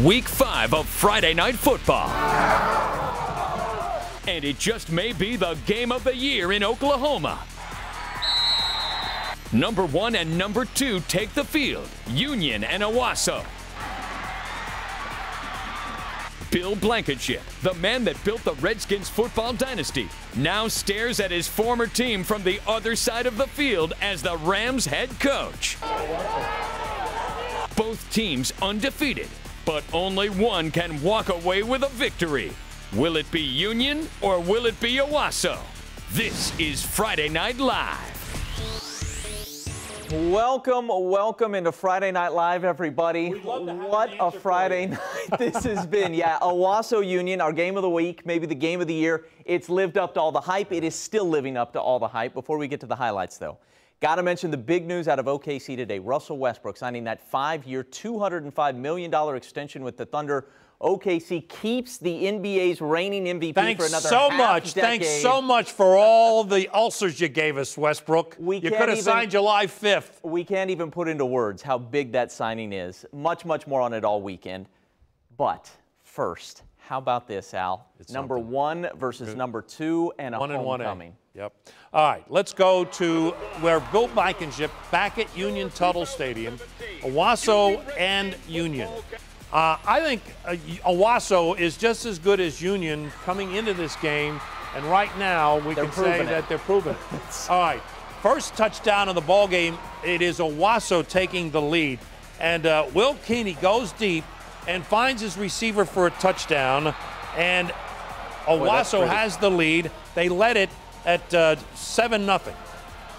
Week 5 of Friday Night Football. And it just may be the game of the year in Oklahoma. Number 1 and number 2 take the field, Union and Owasso. Bill Blankenship, the man that built the Redskins football dynasty, now stares at his former team from the other side of the field as the Rams head coach. Both teams undefeated, but only one can walk away with a victory. Will it be Union or will it be Owasso? This is Friday Night Live. Welcome into Friday Night Live, everybody. What a Friday night this has been. Yeah, Owasso Union, our game of the week, maybe the game of the year. It's lived up to all the hype. It is still living up to all the hype. Before we get to the highlights, though, got to mention the big news out of OKC today. Russell Westbrook signing that 5-year, $205 million extension with the Thunder. OKC keeps the NBA's reigning MVP for another half decade. Thanks so much for all the ulcers you gave us, Westbrook. You could have signed July 5th. We can't even put into words how big that signing is. Much more on it all weekend. But first, how about this, Al? Number 1 versus number 2 and a homecoming. Yep. All right, let's go to where Bill Blankenship back at Union Tuttle Stadium, Owasso and Union. I think Owasso is just as good as Union coming into this game, and right now we can say that they're proving it. All right, first touchdown of the ball game, it is Owasso taking the lead, and Will Keeney goes deep and finds his receiver for a touchdown, and Owasso has the lead. They led it at 7-0.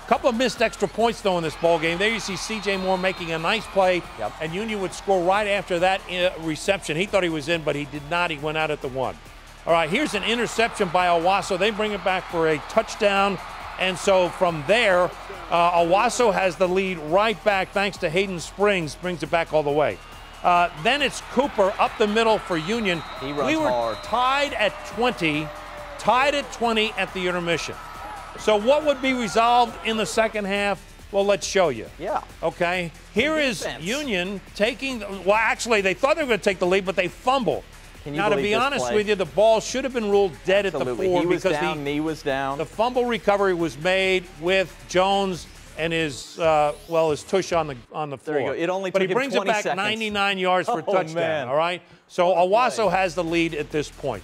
Couple of missed extra points, though, in this ball game. There you see C.J. Moore making a nice play, and Union would score right after that reception. He thought he was in, but he did not. He went out at the 1. All right, here's an interception by Owasso. They bring it back for a touchdown, and so from there, Owasso has the lead right back thanks to Hayden Springs, brings it back all the way. Then it's Cooper up the middle for Union. He runs hard. Tied at 20 at the intermission. So what would be resolved in the second half? Well, let's show you. Yeah. Okay. Here is Union taking, well, actually, they thought they were going to take the lead, but they fumble. Now, to be honest with you, the ball should have been ruled dead at the 4 because knee was down. The fumble recovery was made with Jones and his his tush on the floor. There you go. It only but took he brings him 20 it back seconds. 99 yards for a touchdown. Man. All right. So Owasso has the lead at this point.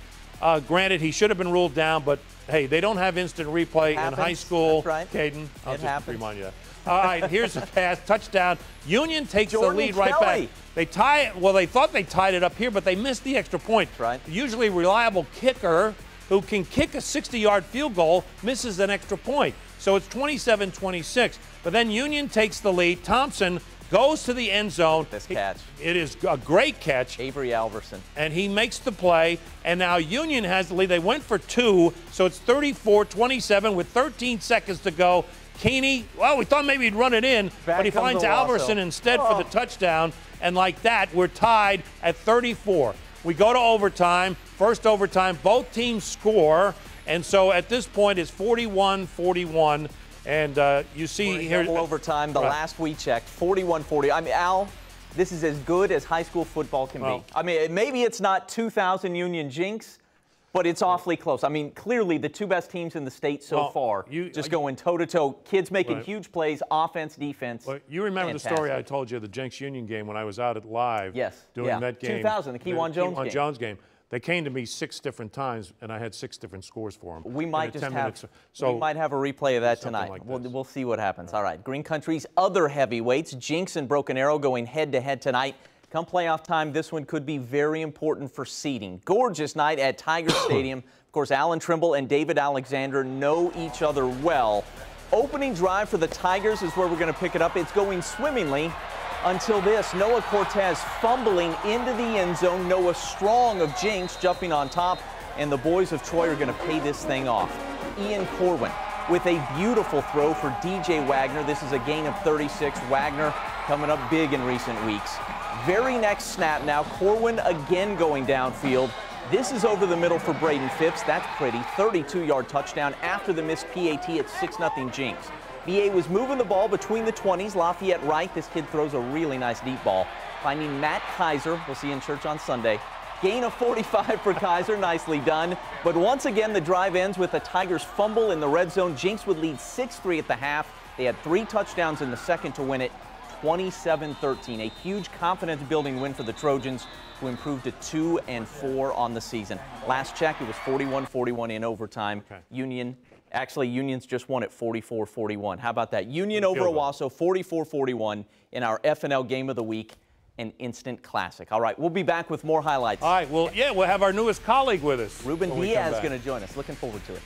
Granted, he should have been ruled down, but hey, they don't have instant replay in high school. That's right. Caden, I'll just happens. remind you that. All right, here's a pass, touchdown. Union takes the lead right back. They tie it. Well, they thought they tied it up here, but they missed the extra point. Right. Usually reliable kicker who can kick a 60-yard field goal misses an extra point. So it's 27-26. But then Union takes the lead. Thompson goes to the end zone. This catch. It is a great catch. Avery Alverson. And he makes the play, and now Union has the lead. They went for 2, so it's 34-27 with 13 seconds to go. Keeney, well, we thought maybe he'd run it in, but he finds Alverson instead for the touchdown, and like that, we're tied at 34. We go to overtime. First overtime, both teams score, and so at this point it's 41-41. And you see here overtime. The last we checked, 41-40. I mean, Al, this is as good as high school football can be. I mean, maybe it's not 2000 Union jinx, but it's awfully close. I mean, clearly the two best teams in the state so far, just going toe-to-toe. Kids making huge plays, offense, defense. Well, you remember the story I told you, the Jenks Union game when I was out at Live doing that game. 2000, the Kewan Jones game. Jones game. They came to me 6 different times, and I had 6 different scores for them. We might just have, we might have a replay of that tonight. Like we'll see what happens. All right, Green Country's other heavyweights, Jinx and Broken Arrow, going head-to-head tonight. Come playoff time, this one could be very important for seeding. Gorgeous night at Tiger Stadium. Of course, Alan Trimble and David Alexander know each other well. Opening drive for the Tigers is where we're going to pick it up. It's going swimmingly. Until this, Noah Cortez fumbling into the end zone. Noah Strong of Jinx jumping on top, and the boys of Troy are going to pay this thing off. Ian Corwin with a beautiful throw for DJ Wagner. This is a gain of 36. Wagner coming up big in recent weeks. Very next snap now, Corwin again going downfield. This is over the middle for Braden Phipps. That's pretty. 32-yard touchdown after the missed PAT at 6-0 Jinx. BA was moving the ball between the 20s. Lafayette right. This kid throws a really nice deep ball. finding Matt Kaiser. We'll see you in church on Sunday. Gain of 45 for Kaiser, nicely done. But once again, the drive ends with a Tigers fumble in the red zone. Jinx would lead 6-3 at the half. They had 3 touchdowns in the second to win it, 27-13. A huge confidence-building win for the Trojans, who improved to 2-4 on the season. Last check, it was 41-41 in overtime. Okay. Union's just won at 44-41. How about that? Union over Owasso, 44-41 in our FNL Game of the Week. An instant classic. All right, we'll be back with more highlights. All right, well, yeah, we'll have our newest colleague with us. Ruben Diaz is going to join us. Looking forward to it.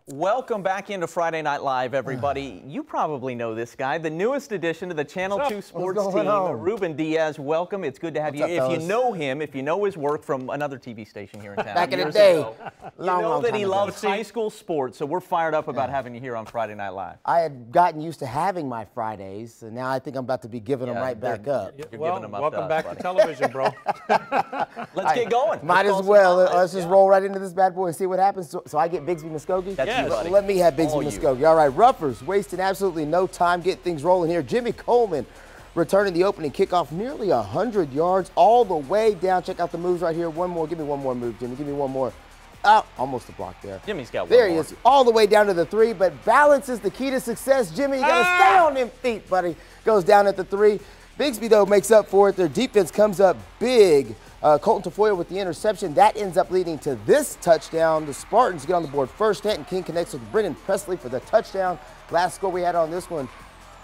Welcome back into Friday Night Live, everybody. You probably know this guy, the newest addition to the Channel 2 sports team, Ruben Diaz. Welcome. It's good to have you. If you know him, if you know his work from another TV station here in town. Back in the day. You know that he loves high school sports, so we're fired up about having you here on Friday Night Live. I had gotten used to having my Fridays, and now I think I'm about to be giving them right back up. You're giving them up welcome back to television, bro. Let's get going. Might as well. Let's just roll right into this bad boy and see what happens. So I get Bigsby Muskogee? That's you, buddy. Let me have Bigsby Muskogee. All right, Ruffers wasting absolutely no time getting things rolling here. Jimmy Coleman returning the opening kickoff nearly 100 yards all the way down. Check out the moves right here. One more. Give me one more move, Jimmy. Give me one more. Oh, almost a block there. Jimmy's got one There he more. is, all the way down to the 3, but balance is the key to success. Jimmy, you got to stay on them feet, buddy. Goes down at the 3. Bigsby, though, makes up for it. Their defense comes up big. Colton Tafoya with the interception. That ends up leading to this touchdown. The Spartans get on the board first. Stanton King connects with Brennan Presley for the touchdown. Last score we had on this one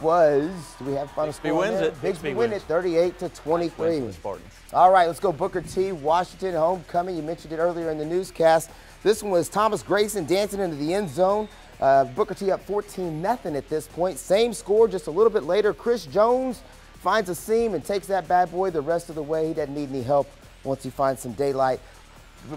was, do we have final score? Wins it. Bigsby wins it 38-23. Spartans. All right, let's go Booker T. Washington homecoming. You mentioned it earlier in the newscast. This one was Thomas Grayson dancing into the end zone. Booker T up 14-0 at this point. Same score just a little bit later. Chris Jones finds a seam and takes that bad boy the rest of the way. He doesn't need any help once he finds some daylight.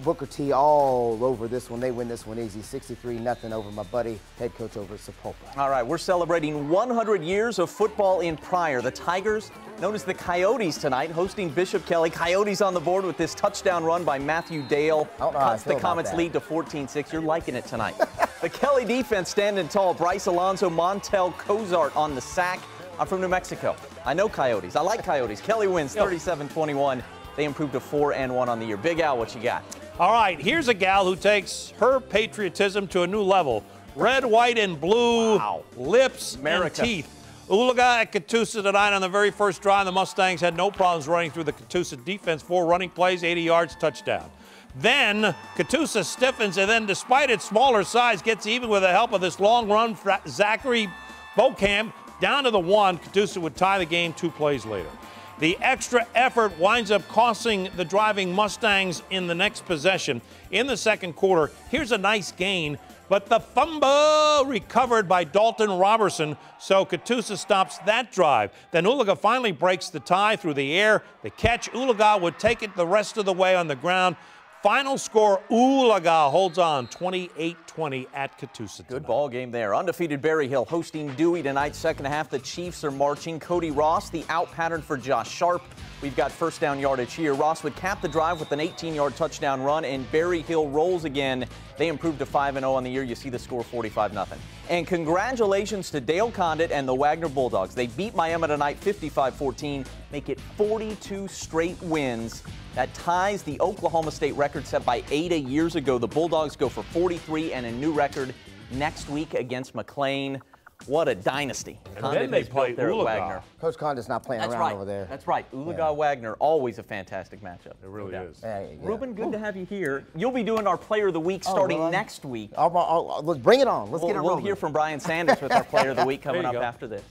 Booker T all over this one. They win this one easy, 63-0 over my buddy, head coach over at Sapulpa. All right, we're celebrating 100 years of football in Pryor. The Tigers, known as the Coyotes tonight, hosting Bishop Kelly. Coyotes on the board with this touchdown run by Matthew Dale. Cuts the Comets lead to 14-6. You're liking it tonight. The Kelly defense standing tall. Bryce Alonso, Montel Cozart on the sack. I'm from New Mexico. I know Coyotes. I like Coyotes. Kelly wins 37-21. They improved to 4-1 on the year. Big Al, what you got? All right, here's a gal who takes her patriotism to a new level. Red, white, and blue lips and teeth. Ulaga at Catoosa tonight on the very first drive. The Mustangs had no problems running through the Catoosa defense. 4 running plays, 80 yards, touchdown. Then Catoosa stiffens, and then despite its smaller size, gets even with the help of this long run for Zachary Beaucamp down to the 1. Catoosa would tie the game 2 plays later. The extra effort winds up costing the driving Mustangs in the next possession. In the second quarter, here's a nice gain, but the fumble recovered by Dalton Robertson, so Catoosa stops that drive. Then Ulaga finally breaks the tie through the air. The catch, Ulaga would take it the rest of the way on the ground. Final score, Ulaga holds on 28-20 at Catoosa tonight. Good ball game there. Undefeated Berry Hill hosting Dewey tonight. Second half, the Chiefs are marching. Cody Ross, the out pattern for Josh Sharp. We've got first down yardage here. Ross would cap the drive with an 18-yard touchdown run, and Berry Hill rolls again. They improved to 5-0 on the year. You see the score 45-0. And congratulations to Dale Condit and the Wagner Bulldogs. They beat Miami tonight 55-14, make it 42 straight wins. That ties the Oklahoma State record set by Ada years ago. The Bulldogs go for 43 and a new record next week against McLean. What a dynasty. And then they play Wagner. Coach Condit's not playing around over there. That's right. Ulaga-Wagner, always a fantastic matchup. It really is. Ruben, good to have you here. You'll be doing our Player of the Week starting next week. Let's bring it on. Let's get it rolling. We'll hear from Brian Sanders with our Player of the Week coming up after this.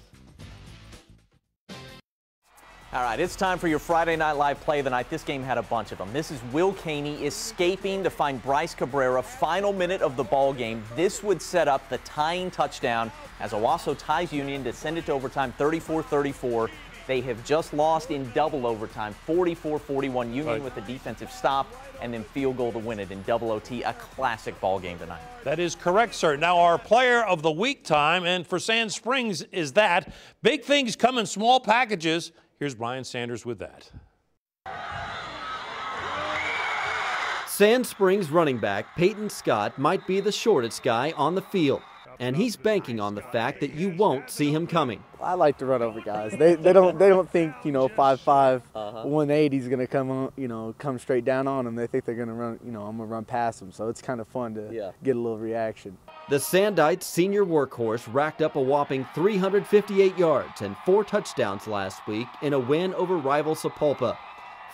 All right, it's time for your Friday Night Live play of the night. This game had a bunch of them. This is Will Caney escaping to find Bryce Cabrera. Final minute of the ball game. This would set up the tying touchdown as Owasso ties Union to send it to overtime 34-34. They have just lost in double overtime, 44-41. Union with a defensive stop and then field goal to win it in double OT. A classic ball game tonight. That is correct, sir. Now our Player of the Week time, and for Sand Springs is that. Big things come in small packages. Here's Brian Sanders with that. Sand Springs running back Peyton Scott might be the shortest guy on the field. and he's banking on the fact that you won't see him coming. I like to run over guys. They don't think 5'5", 180 is gonna come on, come straight down on them. They think they're gonna run, I'm gonna run past them. So it's kind of fun to get a little reaction. The Sandites senior workhorse racked up a whopping 358 yards and 4 touchdowns last week in a win over rival Sapulpa,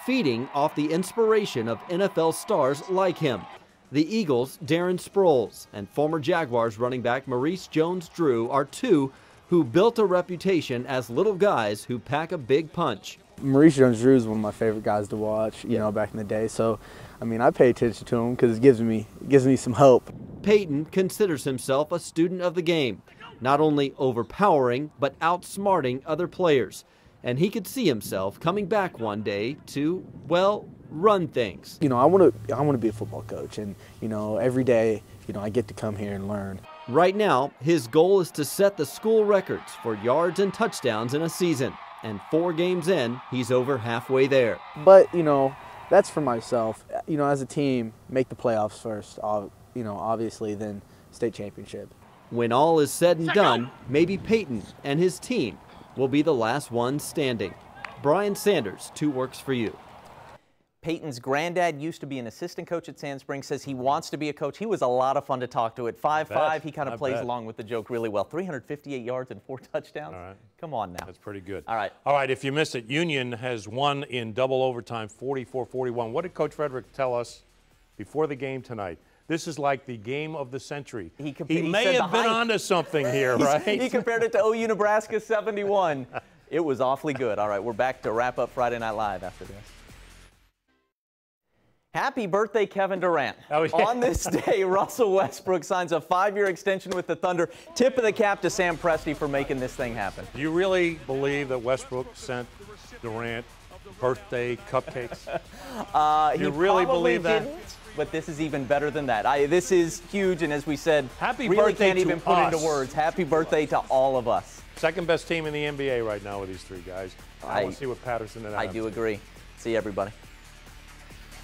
feeding off the inspiration of NFL stars like him. The Eagles' Darren Sproles and former Jaguars running back Maurice Jones-Drew are two who built a reputation as little guys who pack a big punch. Maurice Jones-Drew is one of my favorite guys to watch, back in the day. So, I pay attention to him because it gives me some hope. Peyton considers himself a student of the game, not only overpowering but outsmarting other players. And he could see himself coming back one day to, well, run things. I want to be a football coach, and every day, I get to come here and learn. Right now, his goal is to set the school records for yards and touchdowns in a season. And 4 games in, he's over halfway there. But, that's for myself. As a team, make the playoffs first, obviously, then state championship. When all is said and done, maybe Peyton and his team will be the last ones standing. Brian Sanders, 2 Works for You. Peyton's granddad used to be an assistant coach at Sand Springs, says he wants to be a coach. He was a lot of fun to talk to. At 5'5", he kind of plays along with the joke really well. 358 yards and 4 touchdowns. All right. Come on now. That's pretty good. All right. All right, if you missed it, Union has won in double overtime, 44-41. What did Coach Frederick tell us before the game tonight? This is like the game of the century. He may have been onto something here, right? He compared it to OU Nebraska 71. It was awfully good. All right, we're back to wrap up Friday Night Live after this. Happy birthday, Kevin Durant. Oh, yeah. On this day, Russell Westbrook signs a 5-year extension with the Thunder. Tip of the cap to Sam Presti for making this thing happen. Do you really believe that Westbrook sent Durant birthday cupcakes? You really believe that? Didn't, but this is even better than that. This is huge, and as we said, happy really birthday can't even to put us. into words. Happy birthday to all of us. Second best team in the NBA right now with these 3 guys. I want to see what Patterson and Adams I do agree. See you, everybody.